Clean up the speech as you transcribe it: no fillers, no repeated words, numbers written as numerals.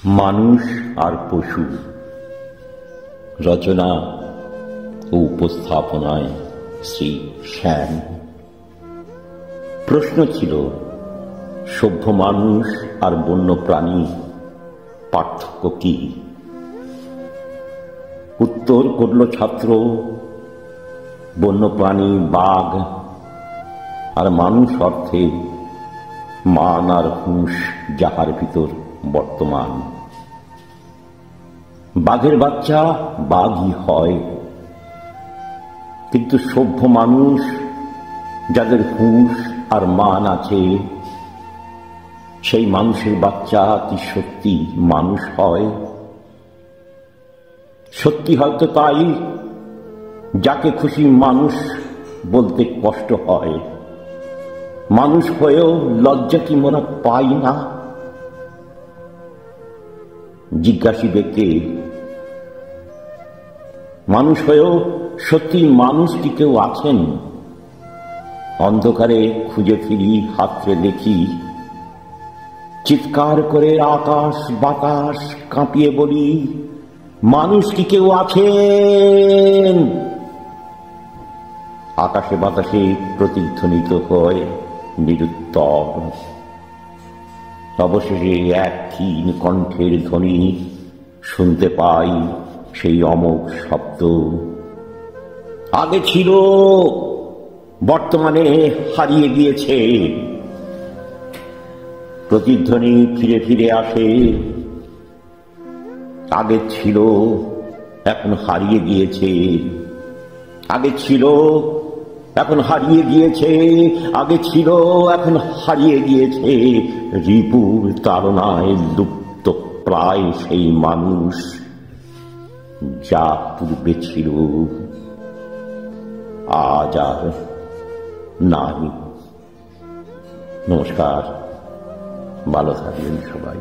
মানুষ আর পশু। রচনা ও উপস্থাপনায় শ্রী শ্যাম। প্রশ্ন ছিল, সভ্য মানুষ আর বন্য প্রাণী পার্থক্য কি? উত্তর করল ছাত্র, বন্য প্রাণী বাঘ, আর মানুষ অর্থে মান আর হুঁশ যাহার ভিতর বর্তমান। বাঘের বাচ্চা বাঘই হয়, কিন্তু সভ্য মানুষ যাদের হুঁশ আর মান আছে, সেই মানুষের বাচ্চা কি সত্যি মানুষ হয়? সত্যি হয়তো তাই যাকে খুশি মানুষ বলতে কষ্ট হয়। মানুষ হয়েও লজ্জা কি মোরা পাই না? জিজ্ঞাসিবে কে? মানুষ হয়েও সত্যি মানুষ কি কেউ আছেন? অন্ধকারে খুঁজে ফিরি, হাতড়ে দেখি, চিৎকার করে আকাশ বাতাস কাঁপিয়ে বলি, মানুষ কি কেউ আছেন? আকাশে বাতাসে প্রতিধ্বনিত হয় নিরুত্তর। অবশেষে এক ক্ষীণ কণ্ঠের ধ্বনি শুনতে পাই, সেই অমোঘ শব্দ। আগে ছিল, বর্তমানে হারিয়ে গিয়েছে। প্রতিধ্বনি ফিরে ফিরে আসে। আগে ছিল, এখন হারিয়ে গিয়েছে। আগে ছিল, এখন হারিয়ে গিয়েছে। আগে ছিল, এখন হারিয়ে গিয়েছে। রিপুর তাড়নায় লুপ্ত প্রায় সেই মানুষ যা পূর্বে ছিল, আজ আর নাই। নমস্কার, ভালো থাকবেন সবাই।